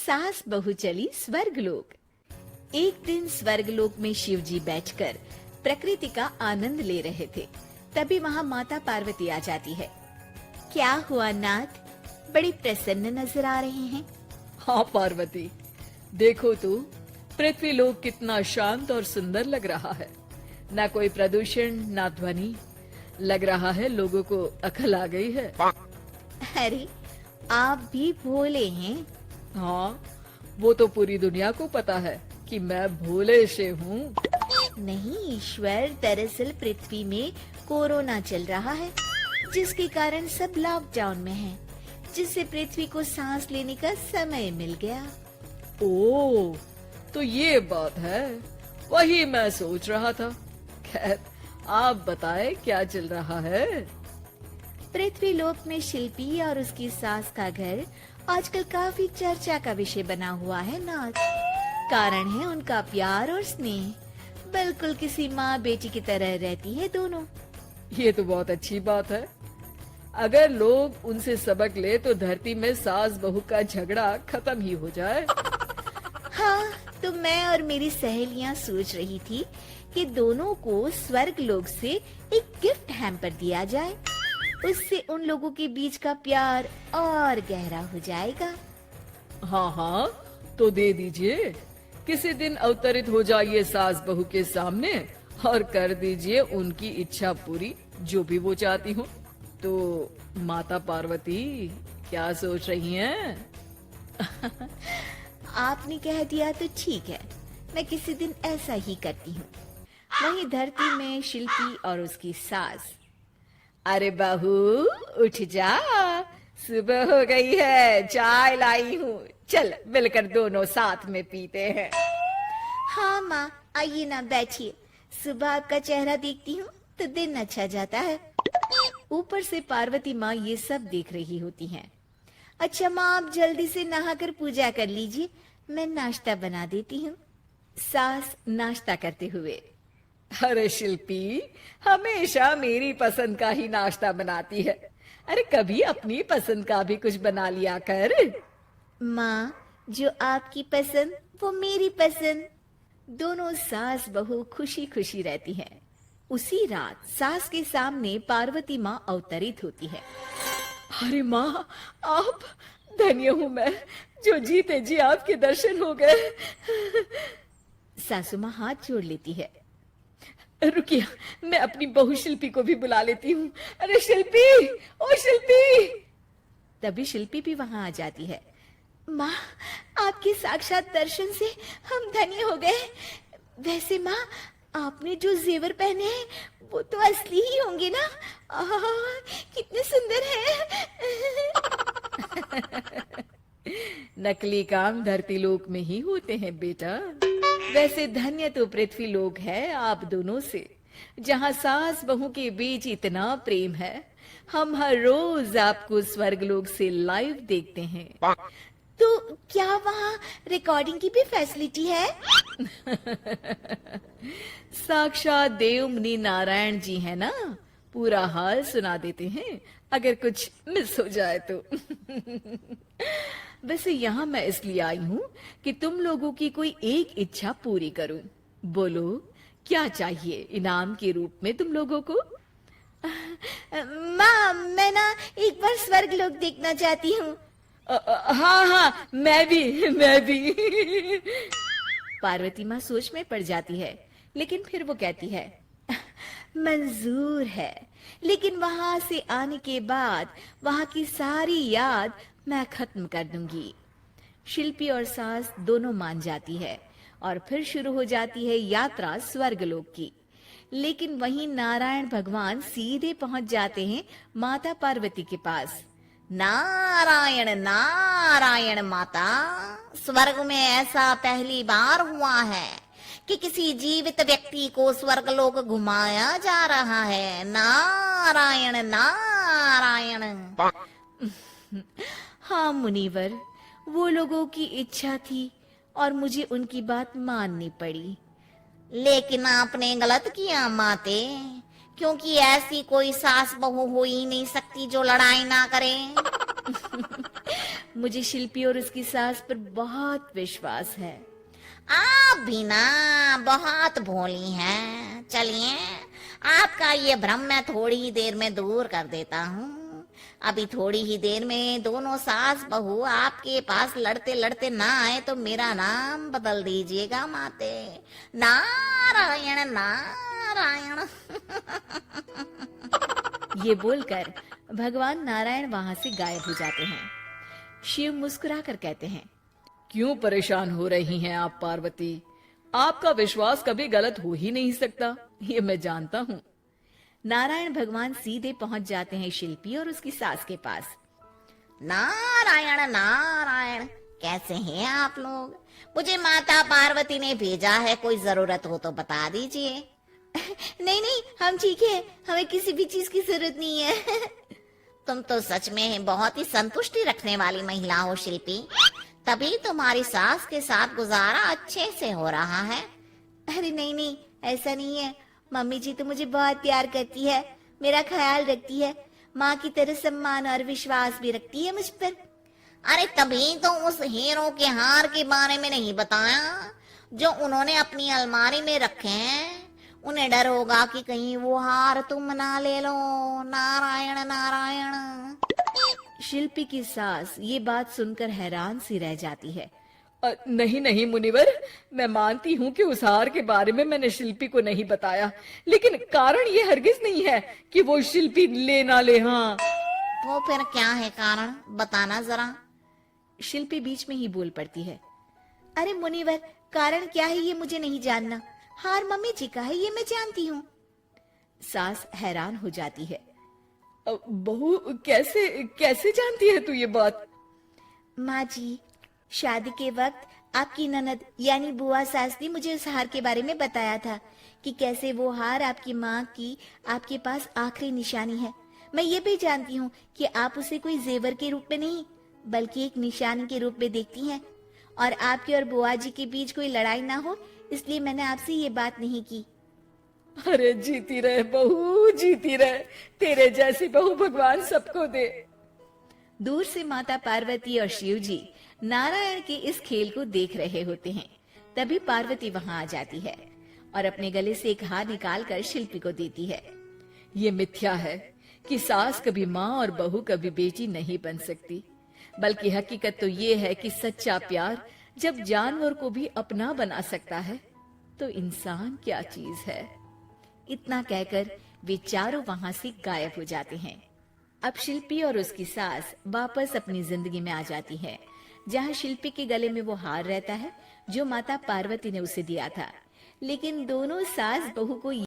सास बहू चली स्वर्गलोक। एक दिन स्वर्गलोक में शिव जी बैठकर प्रकृति का आनंद ले रहे थे। तभी वहाँ माता पार्वती आ जाती है। क्या हुआ नाथ, बड़ी प्रसन्न नजर आ रहे हैं। हाँ पार्वती, देखो तो पृथ्वी लोक कितना शांत और सुंदर लग रहा है। ना कोई प्रदूषण, ना ध्वनि। लग रहा है लोगों को अकल आ गई है। अरे आप भी भोले हैं। हाँ, वो तो पूरी दुनिया को पता है कि मैं भोले से हूँ। नहीं ईश्वर, दरअसल पृथ्वी में कोरोना चल रहा है, जिसके कारण सब लॉकडाउन में हैं, जिससे पृथ्वी को सांस लेने का समय मिल गया। ओह, तो ये बात है। वही मैं सोच रहा था। खैर, आप बताएं क्या चल रहा है। पृथ्वी लोक में शिल्पी और उसकी सास का घर आजकल काफी चर्चा का विषय बना हुआ है नाथ। कारण है उनका प्यार और स्नेह। बिल्कुल किसी माँ बेटी की तरह रहती है दोनों। ये तो बहुत अच्छी बात है। अगर लोग उनसे सबक ले तो धरती में सास बहू का झगड़ा खत्म ही हो जाए। हाँ, तो मैं और मेरी सहेलियाँ सोच रही थी कि दोनों को स्वर्ग लोक से एक गिफ्ट हैम्पर दिया जाए। उससे उन लोगों के बीच का प्यार और गहरा हो जाएगा। हाँ हाँ, तो दे दीजिए। किसी दिन अवतरित हो जाइए सास बहू के सामने और कर दीजिए उनकी इच्छा पूरी, जो भी वो चाहती हो। तो माता पार्वती क्या सोच रही हैं? आपने कह दिया तो ठीक है, मैं किसी दिन ऐसा ही करती हूँ। वहीं धरती में शिल्पी और उसकी सास। अरे बहू उठ जा, सुबह हो गई है, चाय लाई हूँ, चल मिलकर दोनों साथ में पीते हैं। हाँ माँ, आइए ना बैठिए। सुबह आपका चेहरा देखती हूँ तो दिन अच्छा जाता है। ऊपर से पार्वती माँ ये सब देख रही होती हैं। अच्छा माँ, आप जल्दी से नहाकर पूजा कर लीजिए, मैं नाश्ता बना देती हूँ। सास नाश्ता करते हुए। अरे शिल्पी, हमेशा मेरी पसंद का ही नाश्ता बनाती है। अरे कभी अपनी पसंद का भी कुछ बना लिया कर। माँ, जो आपकी पसंद वो मेरी पसंद। दोनों सास बहू खुशी खुशी रहती हैं। उसी रात सास के सामने पार्वती माँ अवतरित होती है। अरे माँ, आप धन्य हूँ मैं, जो जीते जी आपके दर्शन हो गए। सासू माँ हाथ जोड़ लेती है। रुकिए, मैं अपनी बहू शिल्पी को भी बुला लेती हूँ। अरे शिल्पी, ओ शिल्पी। तभी शिल्पी भी वहां आ जाती है। माँ, आपके साक्षात दर्शन से हम धन्य हो गए। वैसे माँ, आपने जो जेवर पहने हैं वो तो असली ही होंगे ना? कितने सुंदर हैं। नकली काम धरती लोक में ही होते हैं बेटा। वैसे धन्य तो पृथ्वी लोक है आप दोनों से, जहाँ सास बहू के बीच इतना प्रेम है। हम हर रोज आपको स्वर्ग लोक से लाइव देखते हैं। तो क्या वहाँ रिकॉर्डिंग की भी फैसिलिटी है? साक्षात देव मुनि नारायण जी है ना, पूरा हाल सुना देते हैं अगर कुछ मिस हो जाए तो। वैसे यहाँ मैं इसलिए आई हूँ कि तुम लोगों की कोई एक इच्छा पूरी करूं। बोलो क्या चाहिए इनाम के रूप में तुम लोगों को? माँ, मैं ना एक बार स्वर्ग लोक देखना चाहती हूँ। हाँ हाँ, मैं भी। पार्वती माँ सोच में पड़ जाती है, लेकिन फिर वो कहती है, मंजूर है, लेकिन वहां से आने के बाद वहां की सारी याद मैं खत्म कर दूंगी। शिल्पी और सास दोनों मान जाती है और फिर शुरू हो जाती है यात्रा स्वर्गलोक की। लेकिन वहीं नारायण भगवान सीधे पहुंच जाते हैं माता पार्वती के पास। नारायण नारायण माता, स्वर्ग में ऐसा पहली बार हुआ है कि किसी जीवित व्यक्ति को स्वर्गलोक घुमाया जा रहा है। नारायण नारायण। हाँ मुनिवर, वो लोगों की इच्छा थी और मुझे उनकी बात माननी पड़ी। लेकिन आपने गलत किया माते, क्योंकि ऐसी कोई सास बहू हो ही नहीं सकती जो लड़ाई ना करे। मुझे शिल्पी और उसकी सास पर बहुत विश्वास है। आप भी ना बहुत भोली हैं। चलिए, आपका ये भ्रम मैं थोड़ी ही देर में दूर कर देता हूँ। अभी थोड़ी ही देर में दोनों सास बहू आपके पास लड़ते लड़ते ना आए तो मेरा नाम बदल दीजिएगा माते। नारायण नारायण। ये बोलकर भगवान नारायण वहां से गायब हो जाते हैं। शिव मुस्कुराकर कहते हैं, क्यों परेशान हो रही हैं आप पार्वती? आपका विश्वास कभी गलत हो ही नहीं सकता, ये मैं जानता हूँ। नारायण भगवान सीधे पहुंच जाते हैं शिल्पी और उसकी सास के पास। नारायण नारायण, कैसे हैं आप लोग? मुझे माता पार्वती ने भेजा है, कोई जरूरत हो तो बता दीजिए। नहीं नहीं, हम ठीक है, हमें किसी भी चीज की जरूरत नहीं है। तुम तो सच में बहुत ही संतुष्टि रखने वाली महिला हो शिल्पी, तभी तुम्हारी सास के साथ गुजारा अच्छे से हो रहा है। अरे नहीं नहीं, ऐसा नहीं है। मम्मी जी तो मुझे बहुत प्यार करती है, मेरा ख्याल रखती है, माँ की तरह सम्मान और विश्वास भी रखती है मुझ पर। अरे तभी तो उस हीरो के हार के बारे में नहीं बताया जो उन्होंने अपनी अलमारी में रखे हैं। उन्हें डर होगा कि कहीं वो हार तुम ना ले लो। नारायण नारायण। शिल्पी की सास ये बात सुनकर हैरान सी रह जाती है। नहीं नहीं मुनिवर, मैं मानती हूँ कि उस हार के बारे में मैंने शिल्पी को नहीं बताया, लेकिन कारण ये हरगिज नहीं है कि वो शिल्पी ले ना ले। हाँ, तो फिर क्या है कारण, बताना जरा। शिल्पी बीच में ही बोल पड़ती है, अरे मुनिवर, कारण क्या है ये मुझे नहीं जानना। हार मम्मी जी का है, ये मैं जानती हूँ। सास हैरान हो जाती है। बहू, कैसे कैसे जानती है तू ये बात? माँ जी, शादी के वक्त आपकी ननद यानी बुआ सास ने मुझे उस हार के बारे में बताया था कि कैसे वो हार आपकी माँ की आपके पास आखिरी निशानी है। मैं ये भी जानती हूँ कि आप उसे कोई जेवर के रूप में नहीं बल्कि एक निशानी के रूप में देखती हैं, और आपके और बुआ जी के बीच कोई लड़ाई ना हो, इसलिए मैंने आपसे ये बात नहीं की। अरे जीती रहे बहू, जीती रहे, तेरे जैसी बहू भगवान सबको दे। दूर से माता पार्वती और शिव जी नारायण के इस खेल को देख रहे होते हैं। तभी पार्वती वहां आ जाती है और अपने गले से एक हार निकालकर शिल्पी को देती है। ये मिथ्या है कि सास कभी माँ और बहू कभी बेटी नहीं बन सकती, बल्कि हकीकत तो ये है कि सच्चा प्यार जब जानवर को भी अपना बना सकता है तो इंसान क्या चीज है। इतना कहकर वे चारों वहां से गायब हो जाते हैं। अब शिल्पी और उसकी सास वापस अपनी जिंदगी में आ जाती है, जहाँ शिल्पी के गले में वो हार रहता है जो माता पार्वती ने उसे दिया था। लेकिन दोनों सास बहू को